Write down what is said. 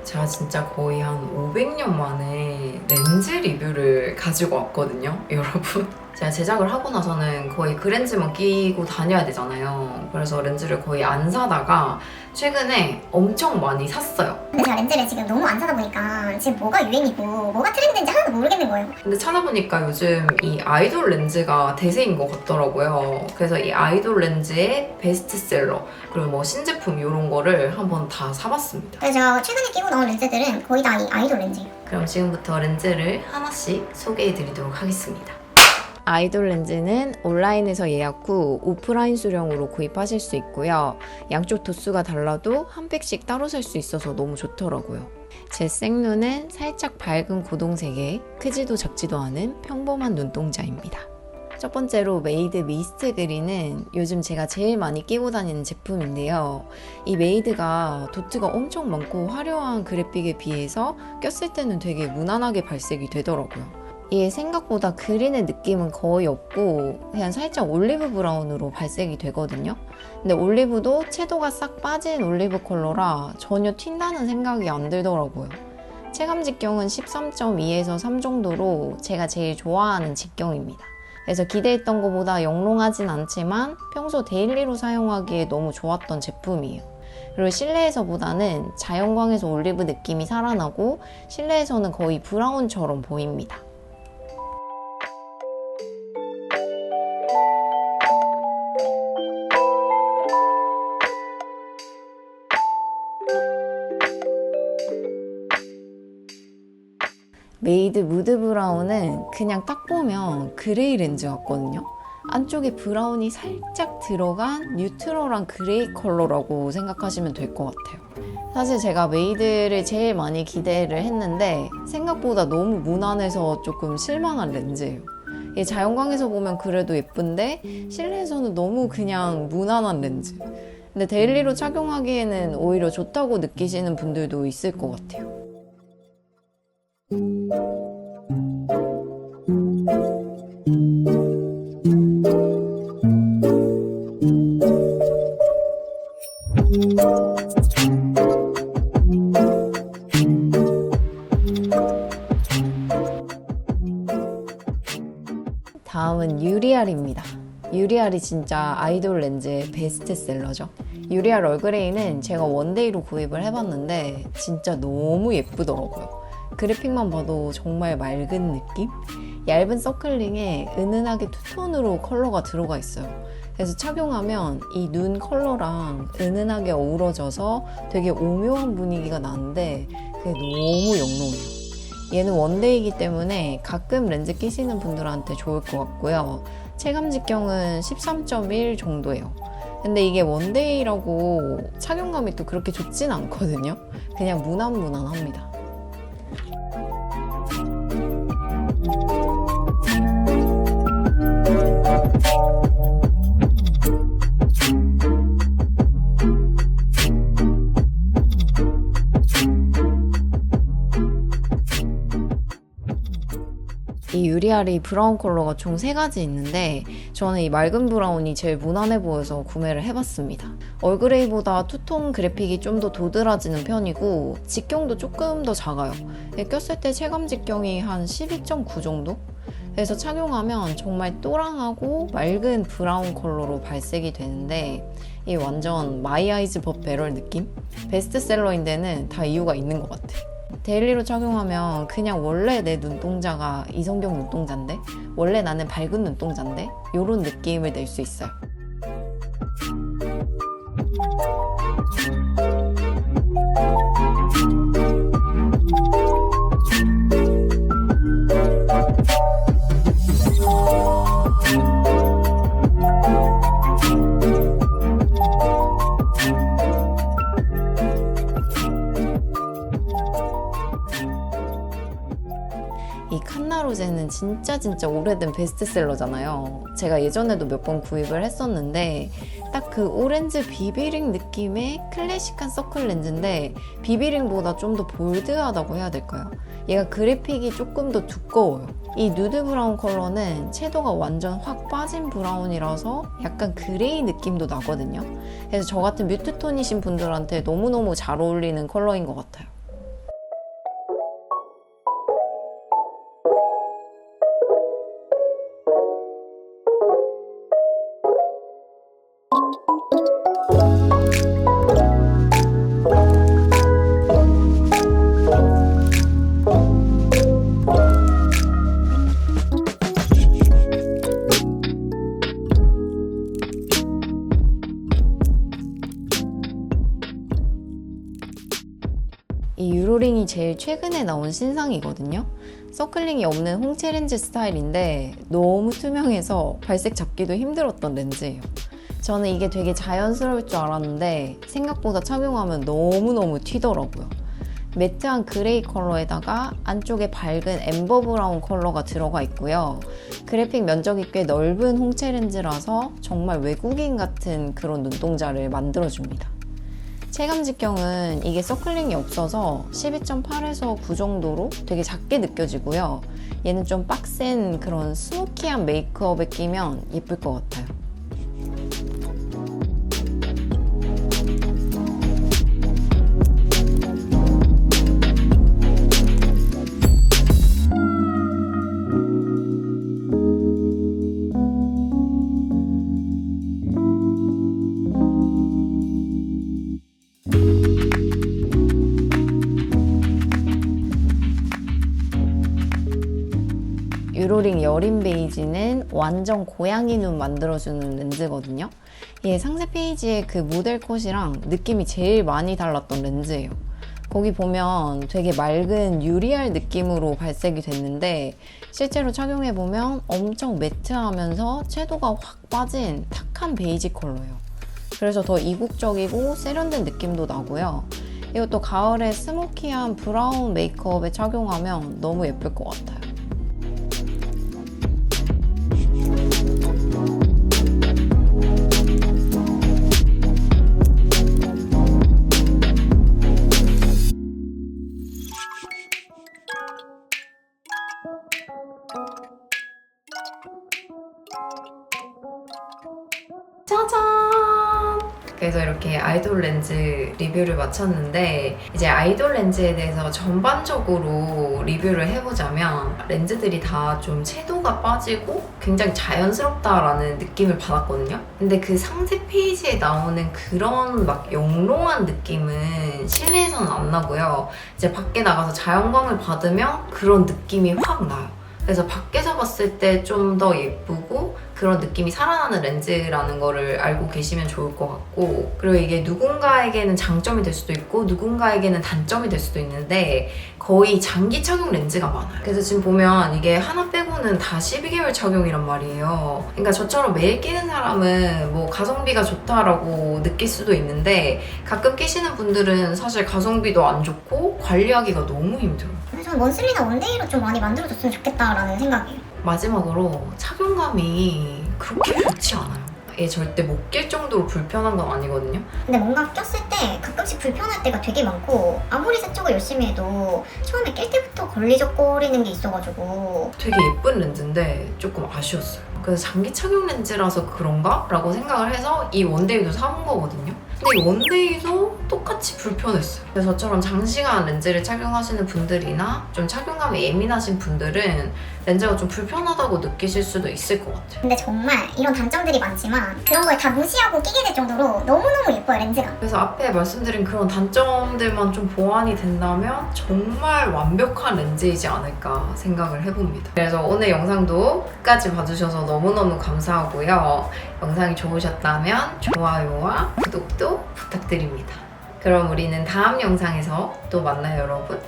제가 진짜 거의 한 500년 만에 렌즈 리뷰를 가지고 왔거든요, 여러분. 제가 제작을 하고 나서는 거의 그 렌즈만 끼고 다녀야 되잖아요. 그래서 렌즈를 거의 안 사다가 최근에 엄청 많이 샀어요. 근데 제가 렌즈를 지금 너무 안 사다 보니까 지금 뭐가 유행이고 뭐가 트렌드인지 하나도 모르겠는 거예요. 근데 찾아보니까 요즘 이 아이돌 렌즈가 대세인 것 같더라고요. 그래서 이 아이돌 렌즈의 베스트셀러 그리고 뭐 신제품 이런 거를 한번 다 사봤습니다. 그래서 제가 최근에 끼고 나온 렌즈들은 거의 다 이 아이돌 렌즈예요. 그럼 지금부터 렌즈를 하나씩 소개해드리도록 하겠습니다. 아이돌 렌즈는 온라인에서 예약 후 오프라인 수령으로 구입하실 수 있고요. 양쪽 도수가 달라도 한 팩씩 따로 살 수 있어서 너무 좋더라고요. 제 생눈은 살짝 밝은 고동색에 크지도 작지도 않은 평범한 눈동자입니다. 첫 번째로 메이드 미스트 그린은 요즘 제가 제일 많이 끼고 다니는 제품인데요. 이 메이드가 도트가 엄청 많고 화려한 그래픽에 비해서 꼈을 때는 되게 무난하게 발색이 되더라고요. 이게 생각보다 그린의 느낌은 거의 없고 그냥 살짝 올리브 브라운으로 발색이 되거든요. 근데 올리브도 채도가 싹 빠진 올리브 컬러라 전혀 튄다는 생각이 안 들더라고요. 체감 직경은 13.2에서 3 정도로 제가 제일 좋아하는 직경입니다. 그래서 기대했던 것보다 영롱하진 않지만 평소 데일리로 사용하기에 너무 좋았던 제품이에요. 그리고 실내에서보다는 자연광에서 올리브 느낌이 살아나고 실내에서는 거의 브라운처럼 보입니다. 메이드 무드 브라운은 그냥 딱 보면 그레이 렌즈 같거든요. 안쪽에 브라운이 살짝 들어간 뉴트럴한 그레이 컬러라고 생각하시면 될 것 같아요. 사실 제가 메이드를 제일 많이 기대를 했는데 생각보다 너무 무난해서 조금 실망한 렌즈예요. 자연광에서 보면 그래도 예쁜데 실내에서는 너무 그냥 무난한 렌즈. 근데 데일리로 착용하기에는 오히려 좋다고 느끼시는 분들도 있을 것 같아요. 다음은 유리알입니다. 유리알이 진짜 아이돌 렌즈의 베스트셀러죠. 유리알 얼그레이는 제가 원데이로 구입을 해봤는데 진짜 너무 예쁘더라고요. 그래픽만 봐도 정말 맑은 느낌? 얇은 서클링에 은은하게 투톤으로 컬러가 들어가 있어요. 그래서 착용하면 이 눈 컬러랑 은은하게 어우러져서 되게 오묘한 분위기가 나는데 그게 너무 영롱해요. 얘는 원데이이기 때문에 가끔 렌즈 끼시는 분들한테 좋을 것 같고요. 체감 직경은 13.1 정도예요. 근데 이게 원데이라고 착용감이 또 그렇게 좋진 않거든요. 그냥 무난무난합니다. 이 유리알이 브라운 컬러가 총 3가지 있는데 저는 이 맑은 브라운이 제일 무난해 보여서 구매를 해봤습니다. 얼그레이보다 투톤 그래픽이 좀 더 도드라지는 편이고 직경도 조금 더 작아요. 꼈을 때 체감 직경이 한 12.9 정도? 그래서 착용하면 정말 또랑하고 맑은 브라운 컬러로 발색이 되는데 이 완전 마이 아이즈 법 베럴 느낌? 베스트셀러인 데는 다 이유가 있는 것 같아요. 데일리로 착용하면 그냥 원래 내 눈동자가 이성경 눈동자인데 원래 나는 밝은 눈동자인데 이런 느낌을 낼 수 있어요. 로제는 진짜 오래된 베스트셀러잖아요. 제가 예전에도 몇 번 구입을 했었는데 딱 그 오렌지 비비링 느낌의 클래식한 서클 렌즈인데 비비링보다 좀 더 볼드하다고 해야 될까요? 얘가 그래픽이 조금 더 두꺼워요. 이 누드 브라운 컬러는 채도가 완전 확 빠진 브라운이라서 약간 그레이 느낌도 나거든요. 그래서 저 같은 뮤트톤이신 분들한테 너무너무 잘 어울리는 컬러인 것 같아요. 이 유로링이 제일 최근에 나온 신상이거든요. 서클링이 없는 홍채 렌즈 스타일인데 너무 투명해서 발색 잡기도 힘들었던 렌즈예요. 저는 이게 되게 자연스러울 줄 알았는데 생각보다 착용하면 너무너무 튀더라고요. 매트한 그레이 컬러에다가 안쪽에 밝은 엠버 브라운 컬러가 들어가 있고요. 그래픽 면적이 꽤 넓은 홍채 렌즈라서 정말 외국인 같은 그런 눈동자를 만들어줍니다. 체감 직경은 이게 서클링이 없어서 12.8에서 9 정도로 되게 작게 느껴지고요. 얘는 좀 빡센 그런 스모키한 메이크업에 끼면 예쁠 것 같아요. 유로링 여린 베이지는 완전 고양이 눈 만들어주는 렌즈거든요. 얘 상세 페이지에 그 모델 컷이랑 느낌이 제일 많이 달랐던 렌즈예요. 거기 보면 되게 맑은 유리알 느낌으로 발색이 됐는데 실제로 착용해보면 엄청 매트하면서 채도가 확 빠진 탁한 베이지 컬러예요. 그래서 더 이국적이고 세련된 느낌도 나고요. 이것도 가을에 스모키한 브라운 메이크업에 착용하면 너무 예쁠 것 같아요. 짜잔! 그래서 이렇게 아이돌 렌즈 리뷰를 마쳤는데 이제 아이돌 렌즈에 대해서 전반적으로 리뷰를 해보자면 렌즈들이 다 좀 채도가 빠지고 굉장히 자연스럽다라는 느낌을 받았거든요. 근데 그 상세 페이지에 나오는 그런 막 영롱한 느낌은 실내에서는 안 나고요. 이제 밖에 나가서 자연광을 받으면 그런 느낌이 확 나요. 그래서 밖에서 봤을 때 좀 더 예쁘고 그런 느낌이 살아나는 렌즈라는 거를 알고 계시면 좋을 것 같고, 그리고 이게 누군가에게는 장점이 될 수도 있고 누군가에게는 단점이 될 수도 있는데 거의 장기 착용 렌즈가 많아요. 그래서 지금 보면 이게 하나 빼고는 다 12개월 착용이란 말이에요. 그러니까 저처럼 매일 끼는 사람은 뭐 가성비가 좋다라고 느낄 수도 있는데 가끔 끼시는 분들은 사실 가성비도 안 좋고 관리하기가 너무 힘들어요. 저는 원슬리나 원데이로 좀 많이 만들어줬으면 좋겠다라는 생각이에요. 마지막으로 착용감이 그렇게 좋지 않아요. 얘 절대 못 낄 정도로 불편한 건 아니거든요. 근데 뭔가 꼈을 때 가끔씩 불편할 때가 되게 많고 아무리 세척을 열심히 해도 처음에 낄 때부터 걸리적거리는 게 있어가지고 되게 예쁜 렌즈인데 조금 아쉬웠어요. 그래서 장기 착용 렌즈라서 그런가? 라고 생각을 해서 이 원데이도 사본 거거든요. 근데 이 원데이도 똑같이 불편했어요. 그래서 저처럼 장시간 렌즈를 착용하시는 분들이나 좀 착용감이 예민하신 분들은 렌즈가 좀 불편하다고 느끼실 수도 있을 것 같아요. 근데 정말 이런 단점들이 많지만 그런 걸 다 무시하고 끼게 될 정도로 너무너무 예뻐요, 렌즈가. 그래서 앞에 말씀드린 그런 단점들만 좀 보완이 된다면 정말 완벽한 렌즈이지 않을까 생각을 해봅니다. 그래서 오늘 영상도 끝까지 봐주셔서 너무너무 감사하고요. 영상이 좋으셨다면 좋아요와 구독도 부탁드립니다. 그럼 우리는 다음 영상에서 또 만나요, 여러분.